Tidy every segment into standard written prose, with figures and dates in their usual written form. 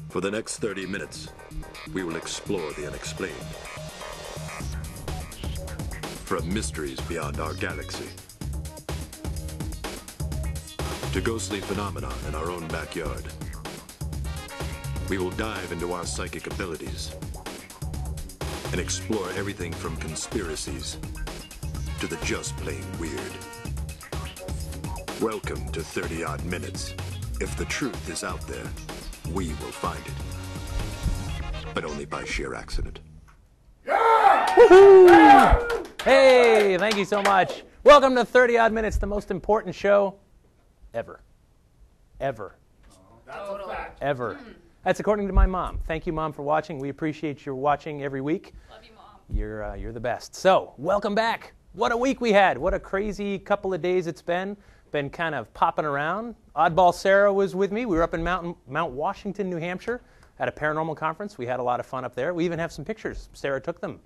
For the next 30 minutes, we will explore the unexplained. From mysteries beyond our galaxy to ghostly phenomena in our own backyard. We will dive into our psychic abilities and explore everything from conspiracies to the just plain weird. Welcome to 30-odd minutes. If the truth is out there, we will find it. But only by sheer accident. Woohoo! Hey, thank you so much. Welcome to 30-odd minutes, the most important show ever. Ever. That's a fact. Ever. That's according to my mom. Thank you, Mom, for watching. We appreciate your watching every week. Love you, Mom. You're the best. So, welcome back. What a week we had. What a crazy couple of days it's been. Been kind of popping around. Oddball Sarah was with me. We were up in Mount Washington, New Hampshire at a paranormal conference. We had a lot of fun up there. We even have some pictures. Sarah took them.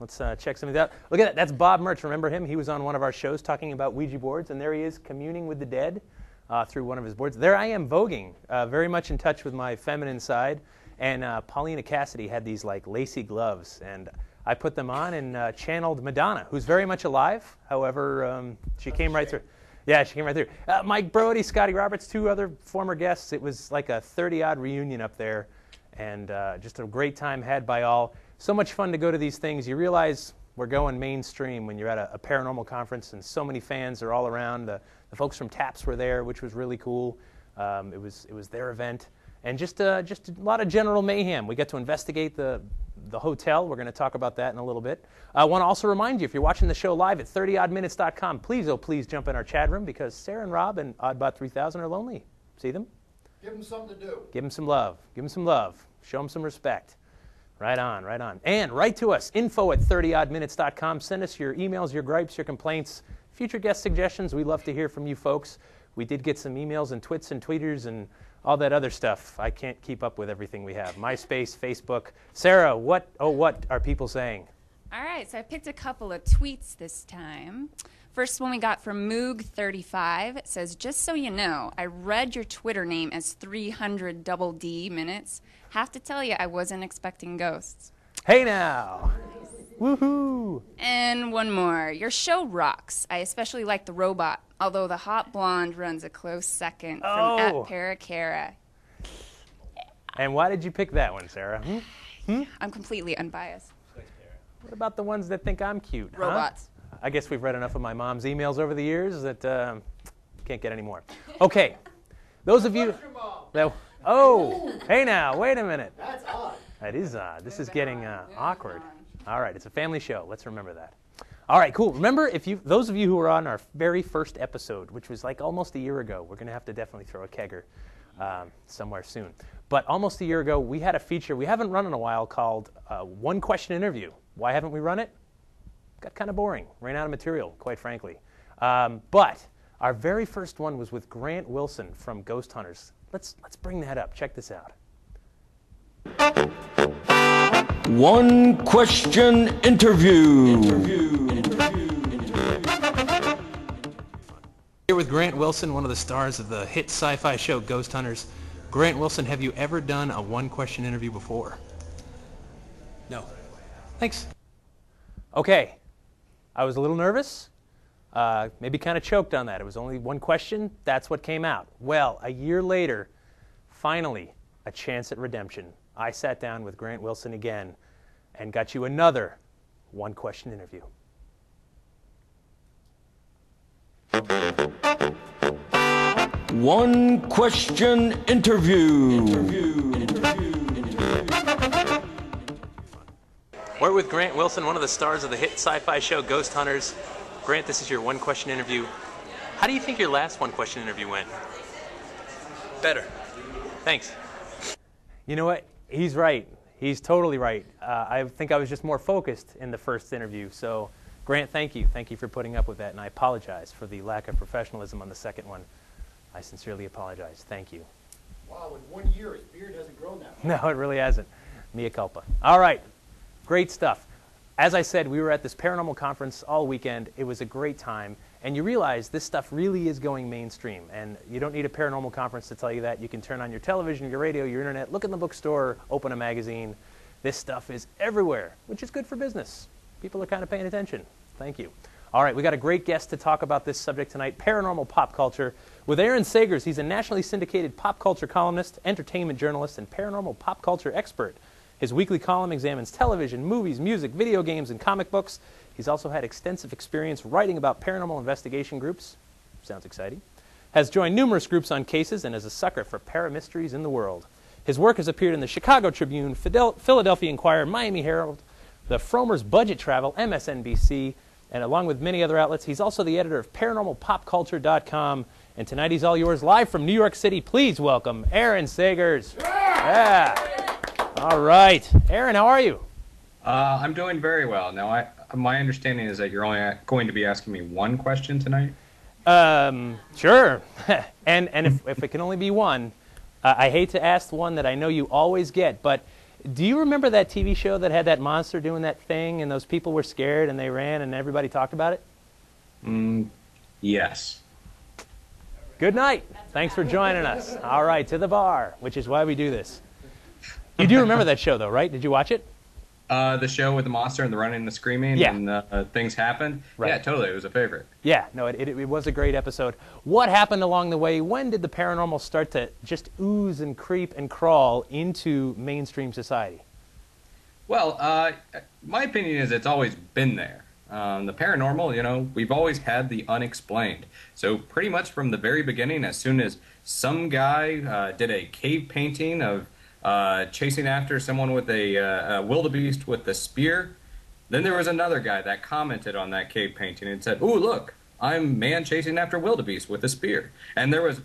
Let's check some of that out. Look at that. That's Bob Mertz. Remember him? He was on one of our shows talking about Ouija boards, and there he is communing with the dead through one of his boards. There I am voguing, very much in touch with my feminine side. And Paulina Cassidy had these like lacy gloves, and I put them on and channeled Madonna, who's very much alive. However, she came right through. Yeah, she came right through. Mike Brody, Scotty Roberts, two other former guests. It was like a 30-odd reunion up there, and just a great time had by all. So much fun to go to these things. You realize we're going mainstream when you're at a paranormal conference, and so many fans are all around. The folks from TAPS were there, which was really cool. It was their event, and just a lot of general mayhem. We got to investigate the hotel. We're going to talk about that in a little bit. I want to also remind you, if you're watching the show live at 30oddminutes.com, please jump in our chat room, because Sarah and Rob and Oddbot 3000 are lonely. See them? Give them something to do. Give them some love. Give them some love. Show them some respect. Right on, right on. And write to us, info@30oddminutes.com. Send us your emails, your gripes, your complaints, future guest suggestions. We love to hear from you folks. We did get some emails and twits and tweeters and all that other stuff. I can't keep up with everything we have. MySpace, Facebook. Sarah, what are people saying? All right, so I picked a couple of tweets this time. First one we got from Moog35. It says, just so you know, I read your Twitter name as 300 double D minutes. Have to tell you, I wasn't expecting ghosts. Hey now. Woohoo. And one more. Your show rocks. I especially like the robot, although the hot blonde runs a close second from @Paracara. And why did you pick that one, Sarah? I'm completely unbiased. What about the ones that think I'm cute? Robots. Huh? I guess we've read enough of my mom's emails over the years that can't get any more. Okay. Those of you that... Oh, hey now, wait a minute. That's odd. That is odd. This is getting awkward. All right, it's a family show. Let's remember that. All right, cool. Remember, those of you who were on our very first episode, which was like almost a year ago, we're going to have to definitely throw a kegger somewhere soon. But almost a year ago, we had a feature we haven't run in a while called One Question Interview. Why haven't we run it? Got kind of boring. Ran out of material, quite frankly. But our very first one was with Grant Wilson from Ghost Hunters. Let's bring that up. Check this out. One Question Interview. Here with Grant Wilson, one of the stars of the hit sci-fi show Ghost Hunters. Grant Wilson, have you ever done a one-question interview before? No. Thanks. Okay. I was a little nervous. Maybe kind of choked on that. It was only one question. That's what came out. Well, a year later, finally, a chance at redemption. I sat down with Grant Wilson again and got you another one-question interview. One Question Interview. We're with Grant Wilson, one of the stars of the hit sci-fi show Ghost Hunters. Grant, this is your one-question interview. How do you think your last one-question interview went? Better. Thanks. You know what? He's right. He's totally right. I think I was just more focused in the first interview. So, Grant, thank you. Thank you for putting up with that, and I apologize for the lack of professionalism on the second one. I sincerely apologize. Thank you. Wow, in 1 year, his beard hasn't grown that much. No, it really hasn't. Mea culpa. All right. Great stuff. As I said, we were at this paranormal conference all weekend. It was a great time. and you realize this stuff really is going mainstream. And you don't need a paranormal conference to tell you that. You can turn on your television, your radio, your internet, look in the bookstore, open a magazine. This stuff is everywhere, which is good for business. People are kind of paying attention. Thank you. All right, we got a great guest to talk about this subject tonight, paranormal pop culture, with Aaron Sagers. He's a nationally syndicated pop culture columnist, entertainment journalist, and paranormal pop culture expert. His weekly column examines television, movies, music, video games, and comic books. He's also had extensive experience writing about paranormal investigation groups. Sounds exciting. Has joined numerous groups on cases and is a sucker for paramysteries in the world. His work has appeared in the Chicago Tribune, Philadelphia Inquirer, Miami Herald, the Frommer's Budget Travel, MSNBC, and along with many other outlets, he's also the editor of ParanormalPopCulture.com. And tonight he's all yours, live from New York City. Please welcome Aaron Sagers. Yeah. All right. Aaron, how are you? I'm doing very well. Now, my understanding is that you're only going to be asking me one question tonight? Sure. and if it can only be one, I hate to ask the one that I know you always get, but do you remember that TV show that had that monster doing that thing and those people were scared and they ran and everybody talked about it? Yes. Good night. Thanks for joining us. All right, to the bar, which is why we do this. You do remember that show, though, right? Did you watch it? The show with the monster and the running and the screaming, yeah. And things happened. Right. Yeah, totally. It was a favorite. Yeah, no, it was a great episode. What happened along the way? When did the paranormal start to just ooze and creep and crawl into mainstream society? Well, my opinion is it's always been there. The paranormal, we've always had the unexplained. So pretty much from the very beginning, as soon as some guy did a cave painting of chasing after someone with a wildebeest with the spear, then there was another guy that commented on that cave painting and said, "Ooh, look, I'm man chasing after wildebeest with a spear." And there was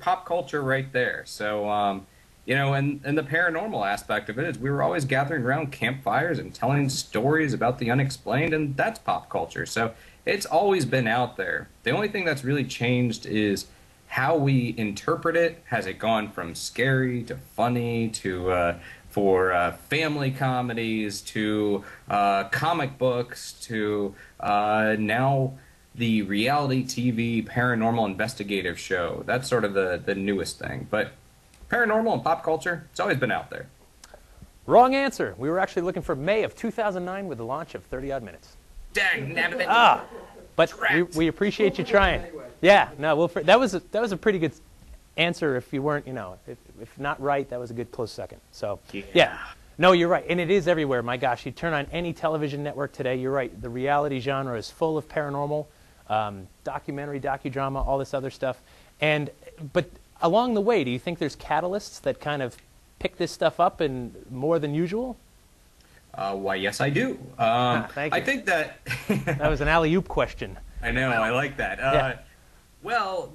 pop culture right there. So, and the paranormal aspect of it is we were always gathering around campfires and telling stories about the unexplained, and that's pop culture. So it's always been out there. The only thing that's really changed is how we interpret it. Has it gone from scary to funny to for family comedies to comic books to now the reality TV paranormal investigative show? That's sort of the newest thing. But paranormal and pop culture, it's always been out there. Wrong answer. We were actually looking for May of 2009 with the launch of 30 Odd Minutes. Dang, nabbit. But we appreciate you trying. Yeah, no, that was a pretty good answer. If you weren't, if not right, that was a good close second. So yeah, no, you're right, and it is everywhere. My gosh, you turn on any television network today, you're right. The reality genre is full of paranormal, documentary, docudrama, all this other stuff. But along the way, do you think there's catalysts that kind of pick this stuff up and more than usual? Why, yes, I do. Thank you. I think that that was an alley-oop question. I know, I like that. Yeah. Well,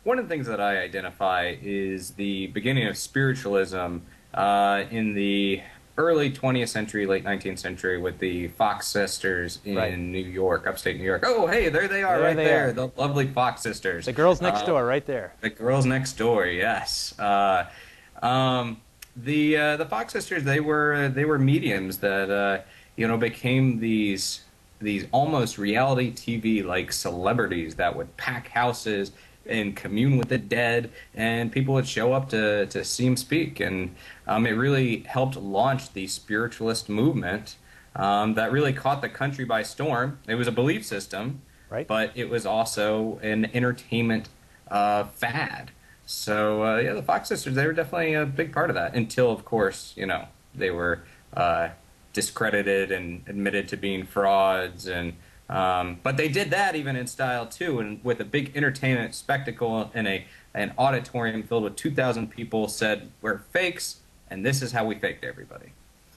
one of the things that I identify is the beginning of spiritualism in the early 20th century, late 19th century, with the Fox sisters in New York, upstate New York. Oh, hey, there they are, right there, the lovely Fox sisters. The girls next door, right there. The girls next door, yes. The Fox sisters, they were mediums that became these almost reality TV like celebrities that would pack houses and commune with the dead, and people would show up to see them speak. And it really helped launch the spiritualist movement that really caught the country by storm. It was a belief system, right, but it was also an entertainment fad. So the Fox sisters, they were definitely a big part of that until, of course, they were discredited and admitted to being frauds, and but they did that even in style too, and with a big entertainment spectacle in an auditorium filled with 2,000 people said, "We're fakes, and this is how we faked everybody."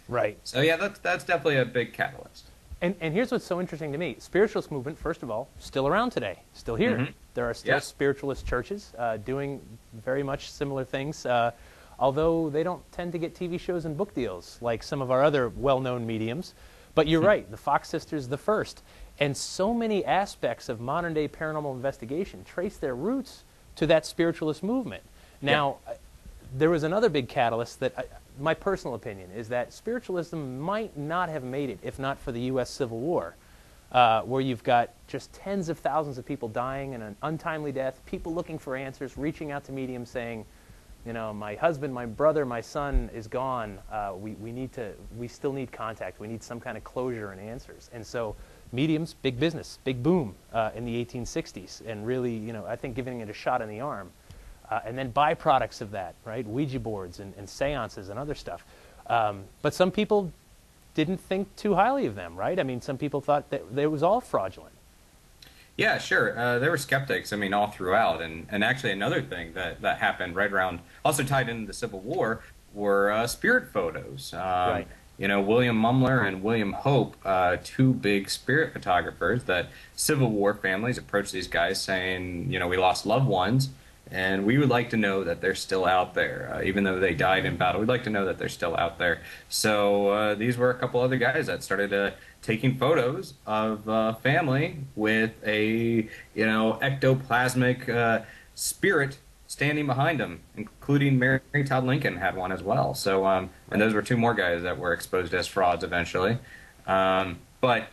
Right. So yeah, that's definitely a big catalyst. And here's what's so interesting to me. Spiritualist movement, first of all, still around today, still here. Mm-hmm. There are still spiritualist churches doing very much similar things, although they don't tend to get TV shows and book deals like some of our other well-known mediums. But you're right, the Fox sisters, the first. And so many aspects of modern-day paranormal investigation trace their roots to that spiritualist movement. Now, there was another big catalyst that, my personal opinion, is that spiritualism might not have made it if not for the U.S. Civil War. where you've got just tens of thousands of people dying in an untimely death, people looking for answers, reaching out to mediums saying, you know, my husband, my brother, my son is gone. We still need contact. We need some kind of closure and answers. And so mediums, big business, big boom in the 1860s, and really, you know, I think giving it a shot in the arm. And then byproducts of that, right? Ouija boards and seances and other stuff. But some people didn't think too highly of them, right? I mean, some people thought that it was all fraudulent. Yeah, sure. There were skeptics, I mean, all throughout. And actually another thing that happened right around, also tied into the Civil War, were spirit photos. Right. You know, William Mumler and William Hope, two big spirit photographers, that Civil War families approached these guys saying, you know, we lost loved ones, and we would like to know that they're still out there. Even though they died in battle, we'd like to know that they're still out there. So these were a couple other guys that started taking photos of family with a, you know, ectoplasmic spirit standing behind them, including Mary Todd Lincoln had one as well. So, and those were two more guys that were exposed as frauds eventually. But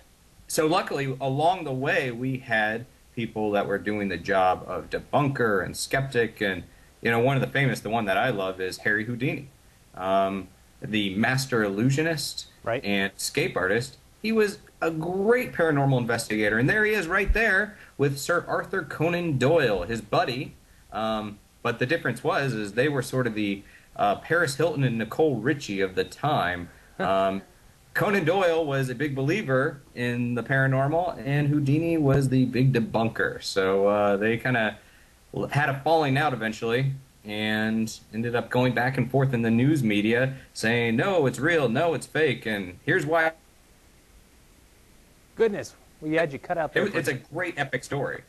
so luckily, along the way, we had people that were doing the job of debunker and skeptic. And, you know, one of the famous, the one that I love, is Harry Houdini, the master illusionist and escape artist. He was a great paranormal investigator. And there he is right there with Sir Arthur Conan Doyle, his buddy. But the difference is they were sort of the Paris Hilton and Nicole Richie of the time. Conan Doyle was a big believer in the paranormal, and Houdini was the big debunker. So they kind of had a falling out eventually, and ended up going back and forth in the news media saying, no, it's real, no, it's fake, and here's why. Goodness, we had you cut out there. It's a great epic story.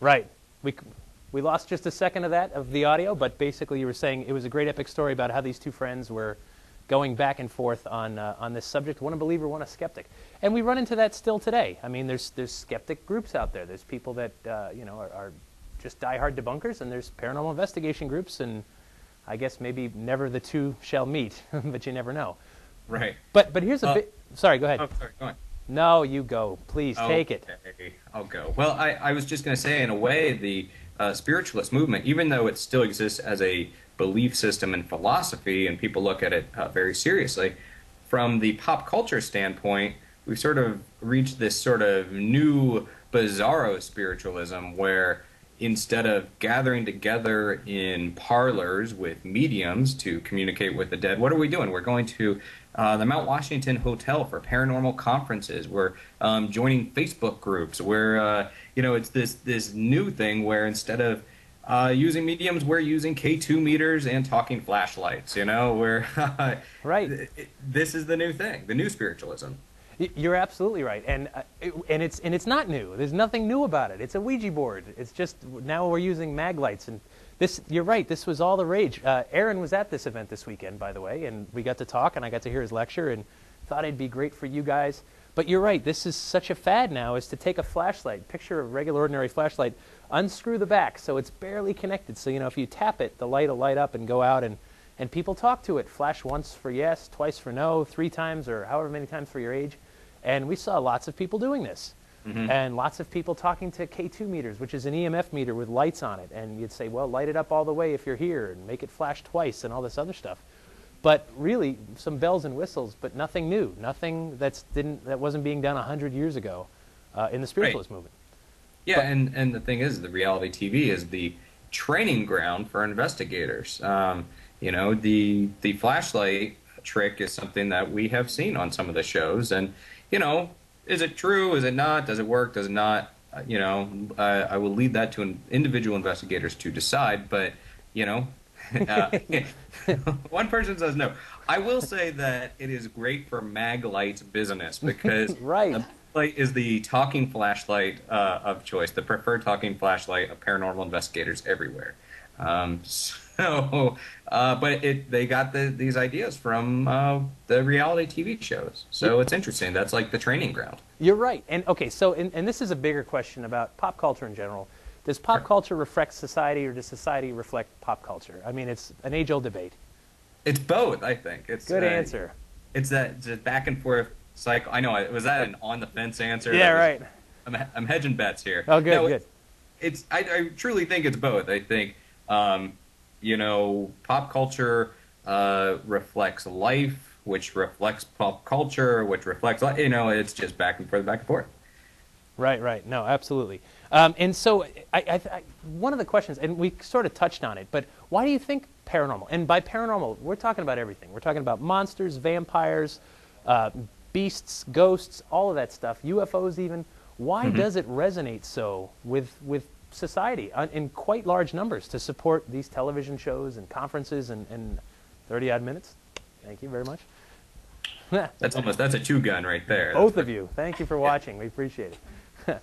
Right. We lost just a second of that, of the audio, but basically you were saying it was a great epic story about how these two friends were going back and forth on this subject, one a believer, one a skeptic. And we run into that still today. I mean, there's skeptic groups out there. There's people that, you know, are just diehard debunkers, and there's paranormal investigation groups, and I guess maybe never the two shall meet, but you never know. Right. But here's a bit, sorry, go ahead. Oh, sorry, go on. No, you go. Please, take it. Okay, I'll go. Well, I was just going to say, in a way, the spiritualist movement, even though it still exists as a belief system and philosophy, and people look at it very seriously, from the pop culture standpoint, we've sort of reached this sort of new bizarro spiritualism where instead of gathering together in parlors with mediums to communicate with the dead, what are we doing? We're going to the Mount Washington Hotel for paranormal conferences. We're joining Facebook groups. We're, you know, it's this new thing where instead of using mediums, we're using K2 meters and talking flashlights. You know, we're right. This is the new thing, the new spiritualism. You're absolutely right, and it's not new. There's nothing new about it. It's a Ouija board. It's just now we're using mag lights, and this. You're right. This was all the rage. Aaron was at this event this weekend, by the way, and we got to talk, and I got to hear his lecture, and thought it'd be great for you guys. But you're right. This is such a fad now, is to take a flashlight, picture a regular ordinary flashlight, unscrew the back so it's barely connected. So you know if you tap it, the light will light up and go out, and people talk to it. Flash once for yes, twice for no, 3 times, or however many times for your age. And we saw lots of people doing this. Mm-hmm. And lots of people talking to K2 meters, which is an EMF meter with lights on it. And you'd say, well, light it up all the way if you're here, and make it flash twice, and all this other stuff. But really, some bells and whistles, but nothing new, nothing that wasn't being done 100 years ago in the spiritualist movement. Yeah, and the thing is, the reality TV is the training ground for investigators. You know, the flashlight trick is something that we have seen on some of the shows, and you know, is it true? Is it not? Does it work? Does it not? You know, I will leave that to individual investigators to decide. But you know, one person says no. I will say that it is great for mag light's business because right. The light is the talking flashlight of choice, the preferred talking flashlight of paranormal investigators everywhere. But they got these ideas from the reality TV shows. So it's interesting. That's like the training ground. You're right. And okay, so and this is a bigger question about pop culture in general. Does pop culture reflect society, or does society reflect pop culture? I mean, it's an age-old debate. It's both, I think. It's good answer. It's that back and forth cycle. I know. Was that an on the fence answer? Yeah, right. I'm hedging bets here. Oh, good, No, good. I truly think it's both. I think, pop culture reflects life, which reflects pop culture, which reflects, it's just back and forth, back and forth. Right, right. No, absolutely. And so one of the questions, and we sort of touched on it, but why do you think paranormal? And by paranormal, we're talking about everything. We're talking about monsters, vampires, beasts, ghosts, all of that stuff, UFOs even. Why does it resonate so with society in quite large numbers to support these television shows and conferences and 30-odd minutes? Thank you very much. That's a two-gun right there. Both of you. Thank you for watching. We appreciate it.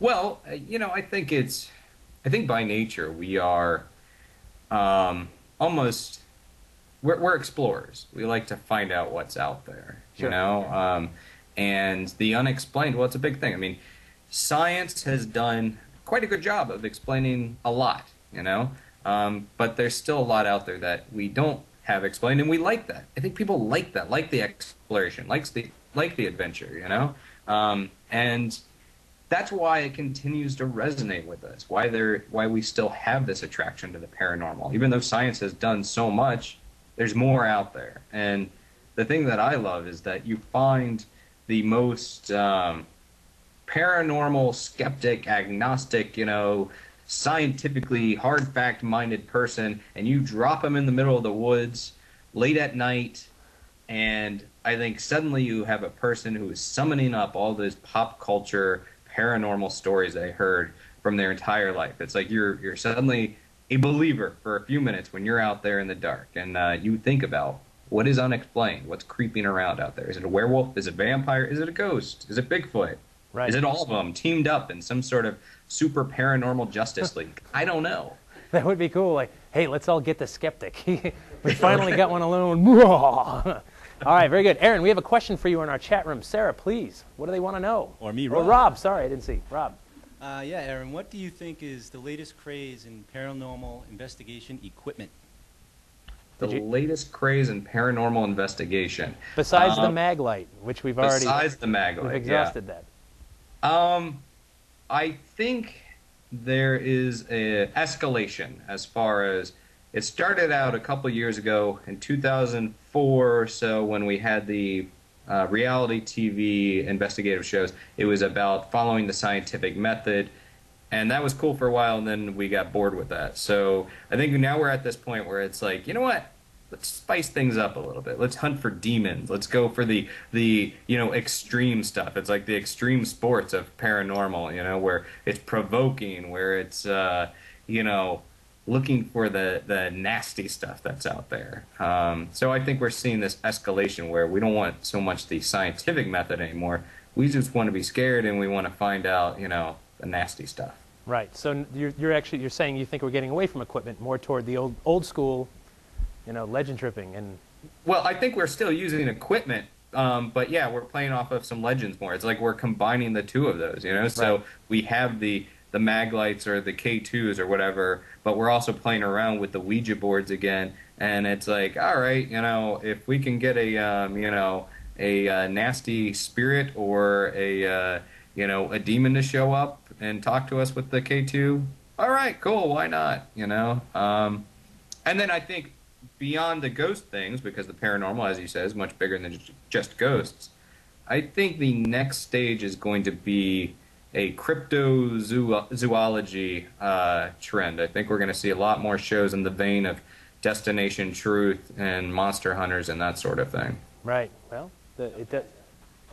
Well, I think by nature we are almost we're explorers. We like to find out what's out there, Sure. And the unexplained. Well, it's a big thing. I mean, science has done quite a good job of explaining a lot, but there's still a lot out there that we don't have explained, and we like that. I think people like that, like the exploration, like the adventure, and that's why it continues to resonate with us. Why we still have this attraction to the paranormal, even though science has done so much. There's more out there, and the thing that I love is that you find the most paranormal, skeptic, agnostic, scientifically hard fact-minded person, and you drop them in the middle of the woods late at night, and I think suddenly you have a person who is summoning up all those pop culture paranormal stories they heard from their entire life. It's like you're suddenly a believer for a few minutes when you're out there in the dark, and you think about what is unexplained, what's creeping around out there. Is it a werewolf? Is it a vampire? Is it a ghost? Is it Bigfoot? Right. Is it all of them teamed up in some sort of super paranormal Justice League? I don't know. That would be cool. Like, hey, let's all get the skeptic. We finally got one alone. All right, very good. Aaron, we have a question for you in our chat room. Sarah, please. What do they want to know? Or me, Rob. Or Rob. Sorry, I didn't see. Rob. Yeah, Aaron, what do you think is the latest craze in paranormal investigation equipment? The latest craze in paranormal investigation. Besides the mag light, which we've already... Besides the mag light, we've exhausted that. I think there is an escalation as far as... It started out a couple years ago in 2004 or so when we had the reality TV investigative shows. It was about following the scientific method, and that was cool for a while, and then we got bored with that. So I think now we're at this point where it's like, you know what? Let's spice things up a little bit. Let's hunt for demons. Let's go for the extreme stuff. It's like the extreme sports of paranormal, where it's provoking, where it's looking for the nasty stuff that's out there. So I think we're seeing this escalation where we don't want so much the scientific method anymore. We just want to be scared, and we want to find out, the nasty stuff. Right. So you're saying you think we're getting away from equipment, more toward the old school, legend tripping and. Well, I think we're still using equipment, but yeah, we're playing off of some legends more. It's like we're combining the two of those, So right. We have the mag lights or the K2s or whatever, but we're also playing around with the Ouija boards again. And it's like, all right, if we can get a nasty spirit or a demon to show up and talk to us with the K2, all right, cool, why not, And then I think beyond the ghost things, because the paranormal, as you said, is much bigger than just ghosts, I think the next stage is going to be a cryptozoology trend. I think we're going to see a lot more shows in the vein of Destination Truth and Monster Hunters and that sort of thing. Right. Well, it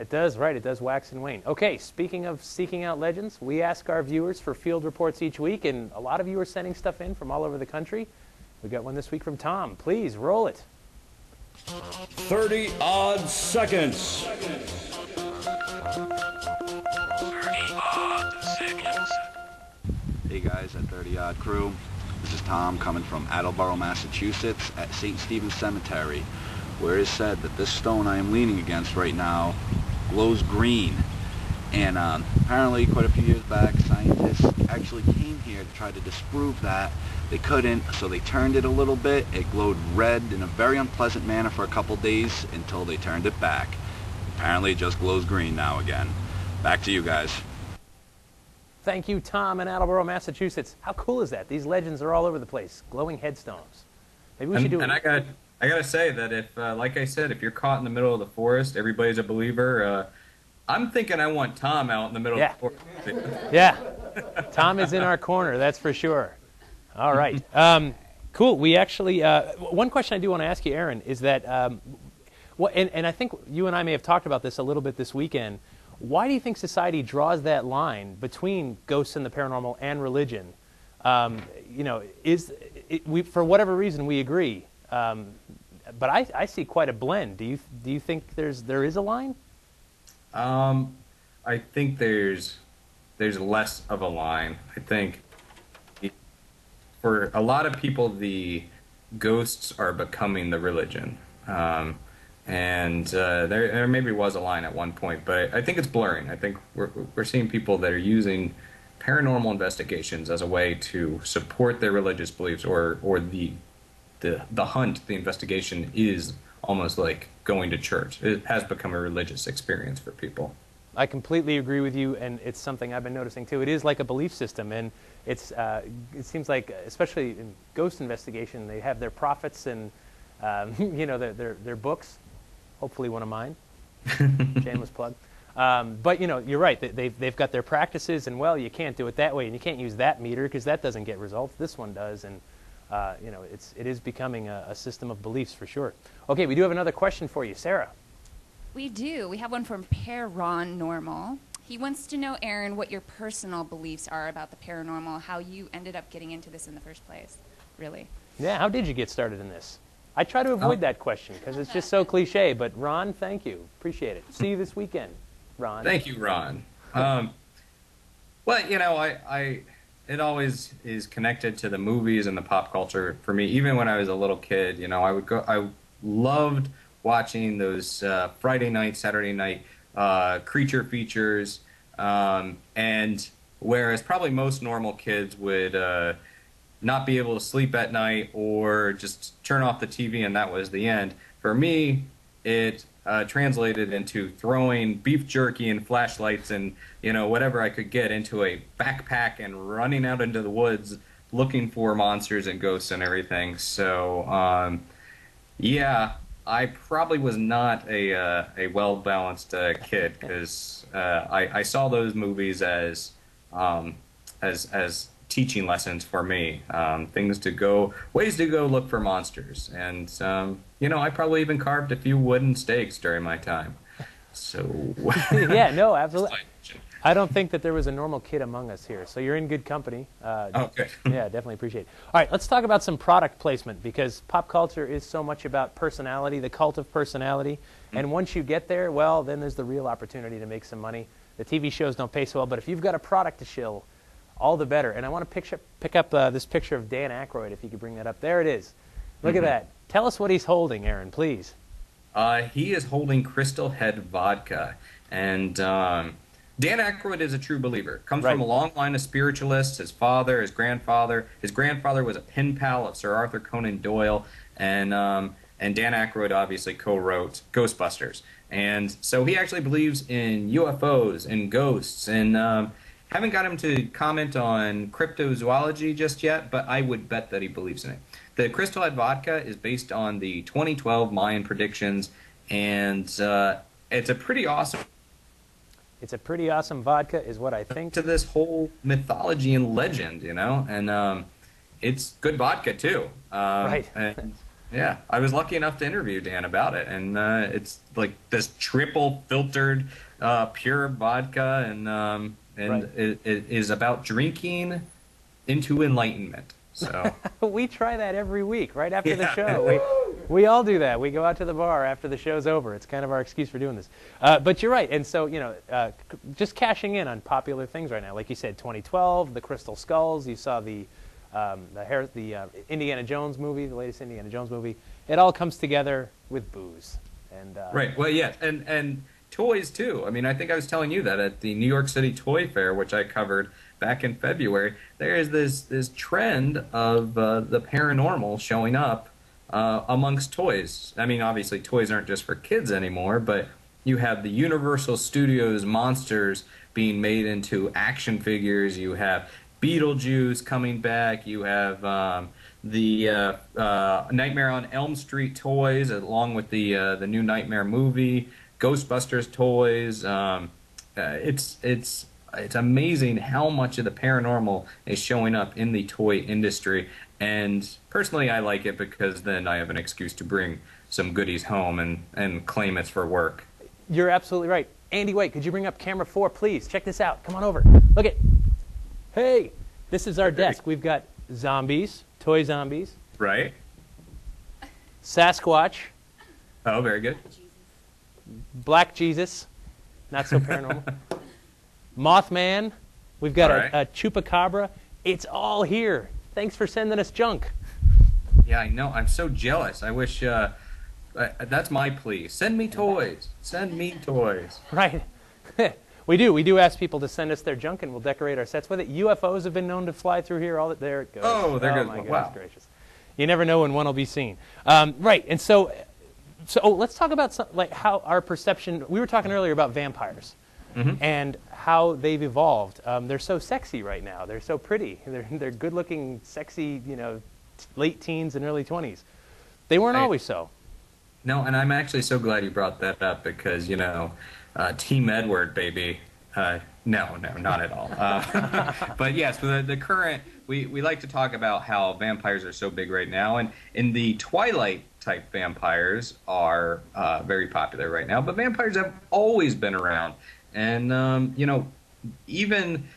does, right. It does wax and wane. Okay, speaking of seeking out legends, we ask our viewers for field reports each week, and a lot of you are sending stuff in from all over the country. We got one this week from Tom. Please, roll it. 30-odd seconds. 30-odd seconds. Hey guys at 30-odd crew. This is Tom coming from Attleboro, Massachusetts at St. Stephen's Cemetery, where it is said that this stone I am leaning against right now glows green. And apparently quite a few years back, scientists actually came here to try to disprove that. They couldn't, so they turned it a little bit. It glowed red in a very unpleasant manner for a couple days until they turned it back. Apparently it just glows green now again. Back to you guys. Thank you, Tom in Attleboro, Massachusetts. How cool is that? These legends are all over the place. Glowing headstones. Maybe we should do it. And I gotta say that if, like I said, if you're caught in the middle of the forest, everybody's a believer. I'm thinking I want Tom out in the middle of the forest. Yeah. Tom is in our corner, that's for sure. All right. Cool. We actually, one question I do want to ask you, Aaron, is that, and I think you and I may have talked about this a little bit this weekend. Why do you think society draws that line between ghosts and the paranormal and religion? You know, for whatever reason we agree, but I see quite a blend. Do you think there is a line? I think there's less of a line. I think for a lot of people, the ghosts are becoming the religion. And there maybe was a line at one point, but I think it's blurring. I think we're seeing people that are using paranormal investigations as a way to support their religious beliefs, or the hunt, the investigation is almost like going to church. It has become a religious experience for people. I completely agree with you, and it's something I've been noticing too. It is like a belief system, and it seems like, especially in ghost investigation, they have their prophets and you know, their books. Hopefully one of mine. Shameless plug. But you know, you're right. They've got their practices, and well, you can't do it that way, and you can't use that meter because that doesn't get results. This one does, and you know, it is becoming a system of beliefs for sure. Okay, we do have another question for you, Sarah. We do. We have one from Paranormal. He wants to know, Aaron, what your personal beliefs are about the paranormal, how you ended up getting into this in the first place, really. Yeah, how did you get started in this? I try to avoid that question because it's just so cliche, but Ron, thank you. Appreciate it. See you this weekend, Ron. Thank you, Ron. Well, you know, it always is connected to the movies and the pop culture for me. Even when I was a little kid, you know, I loved watching those Friday night, Saturday night creature features, and whereas probably most normal kids would not be able to sleep at night or just turn off the TV and that was the end. For me, it translated into throwing beef jerky and flashlights and, you know, whatever I could get into a backpack and running out into the woods looking for monsters and ghosts and everything. So, yeah, I probably was not a well-balanced kid because I saw those movies as teaching lessons for me, ways to go look for monsters, and you know, I probably even carved a few wooden stakes during my time. So yeah, no, absolutely. I don't think that there was a normal kid among us here, so you're in good company. Okay. Yeah, definitely appreciate it. All right, let's talk about some product placement because pop culture is so much about personality, the cult of personality, and once you get there, well, then there's the real opportunity to make some money. The TV shows don't pay so well, but if you've got a product to shill, all the better. And I want to pick up this picture of Dan Aykroyd, if you could bring that up. There it is. Look at that. Tell us what he's holding, Aaron, please. He is holding Crystal Head vodka. And Dan Aykroyd is a true believer. Comes from a long line of spiritualists. His father, his grandfather. His grandfather was a pen pal of Sir Arthur Conan Doyle. And Dan Aykroyd obviously co-wrote Ghostbusters. And so he actually believes in UFOs and ghosts and... haven't got him to comment on cryptozoology just yet, but I would bet that he believes in it. The Crystal Head vodka is based on the 2012 Mayan predictions, and it's a pretty awesome... It's a pretty awesome vodka is what I think. ...to this whole mythology and legend, you know, and it's good vodka, too. Right. And, yeah, I was lucky enough to interview Dan about it, and it's like this triple filtered pure vodka, and it is about drinking into enlightenment. So we try that every week, right after the show. We all do that. We go out to the bar after the show's over. It's kind of our excuse for doing this. But you're right. And so, you know, just cashing in on popular things right now. Like you said, 2012, the Crystal Skulls. You saw the Indiana Jones movie, the latest Indiana Jones movie. It all comes together with booze. And right. Well, yeah. And toys, too. I mean, I think I was telling you that at the New York City Toy Fair, which I covered back in February, there is this trend of the paranormal showing up amongst toys. I mean, obviously, toys aren't just for kids anymore, but You have the Universal Studios monsters being made into action figures. You have Beetlejuice coming back. You have the Nightmare on Elm Street toys, along with the new Nightmare movie. Ghostbusters toys. It's amazing how much of the paranormal is showing up in the toy industry. And personally, I like it because then I have an excuse to bring some goodies home and claim it's for work. You're absolutely right. Andy, wait, could you bring up camera 4, please? Check this out. Come on over. Look at. Hey, this is our desk. We've got zombies, toy zombies. Right. Sasquatch. Oh, very good. Black Jesus. Not so paranormal. Mothman. We've got a chupacabra. It's all here. Thanks for sending us junk. Yeah, I know. I'm so jealous. I wish... that's my plea. Send me toys. Send me toys. Right. We do ask people to send us their junk, and we'll decorate our sets with it. UFOs have been known to fly through here. All that. There it goes. Oh, there goes. My goodness Wow. gracious. You never know when one will be seen. Right. And so let's talk about like how our perception. We were talking earlier about vampires. Mm-hmm. And how they've evolved. They're so sexy right now. They're so pretty. They're good-looking, sexy, late teens and early 20s. They weren't always so. No, and I'm actually so glad you brought that up because, Team Edward, baby. No, not at all. But yes, the current, we like to talk about how vampires are so big right now. And in the Twilight-type vampires are very popular right now. But vampires have always been around. And, even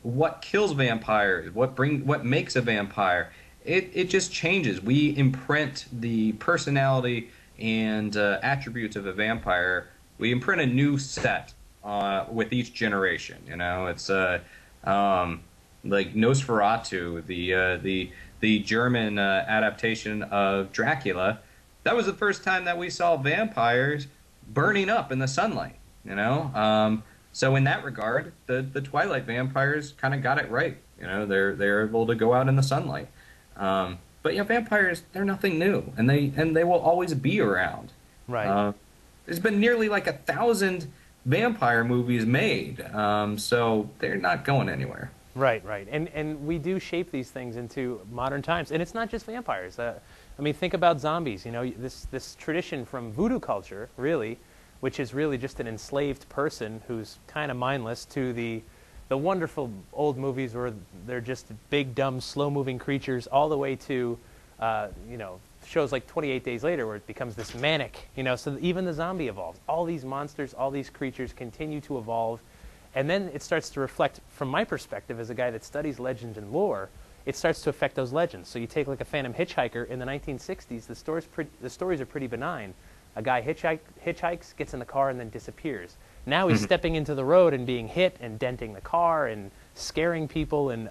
what kills vampires, what makes a vampire, it just changes. We imprint the personality and attributes of a vampire. We imprint a new set with each generation. It's like Nosferatu, the German adaptation of Dracula. That was the first time that we saw vampires burning up in the sunlight. So in that regard, the Twilight vampires kind of got it right. They're able to go out in the sunlight. But vampires, they're nothing new, and they will always be around. Right. There's been nearly like 1,000 vampire movies made, so they're not going anywhere. Right. And we do shape these things into modern times, and it's not just vampires. Think about zombies. This tradition from voodoo culture, really, which is really just an enslaved person who's kind of mindless, to the wonderful old movies where they're just big, dumb, slow-moving creatures, all the way to, shows like 28 Days Later where it becomes this manic, so even the zombie evolves. All these monsters, all these creatures continue to evolve, and then it starts to reflect, from my perspective as a guy that studies legend and lore, it starts to affect those legends. So you take like a Phantom Hitchhiker in the 1960s, the stories are pretty benign. A guy hitchhikes, gets in the car, and then disappears. Now he's stepping into the road and being hit and denting the car and scaring people. And,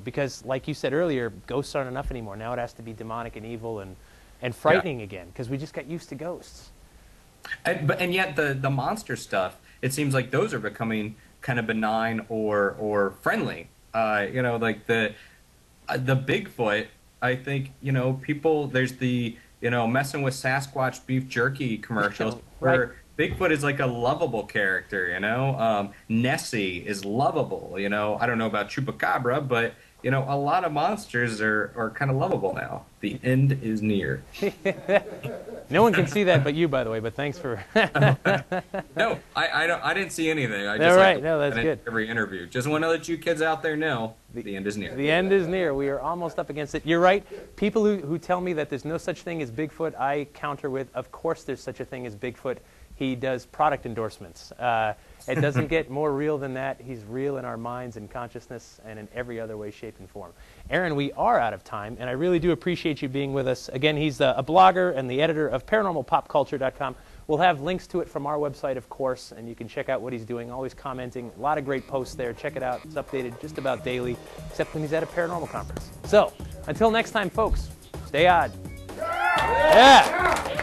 because like you said earlier, ghosts aren't enough anymore. Now it has to be demonic and evil and frightening again, because we just got used to ghosts. And yet the monster stuff, it seems like those are becoming kind of benign or friendly. Like the Bigfoot, I think, people, there's the... messing with Sasquatch beef jerky commercials where Bigfoot is like a lovable character, Nessie is lovable, I don't know about Chupacabra, but, a lot of monsters are kind of lovable now. The end is near. No one can see that but you, by the way, but thanks for... No, I didn't see anything. I just no, that's good. Every interview. Just want to let you kids out there know the end is near. The end is near. We are almost up against it. You're right. People who tell me that there's no such thing as Bigfoot, I counter with, of course there's such a thing as Bigfoot. He does product endorsements. It doesn't get more real than that. He's real in our minds and consciousness and in every other way, shape, and form. Aaron, we are out of time, and I really do appreciate you being with us. Again, he's a blogger and the editor of ParanormalPopCulture.com. We'll have links to it from our website, of course, and you can check out what he's doing, always commenting. A lot of great posts there. Check it out. It's updated just about daily, except when he's at a paranormal conference. So, until next time, folks, stay odd. Yeah!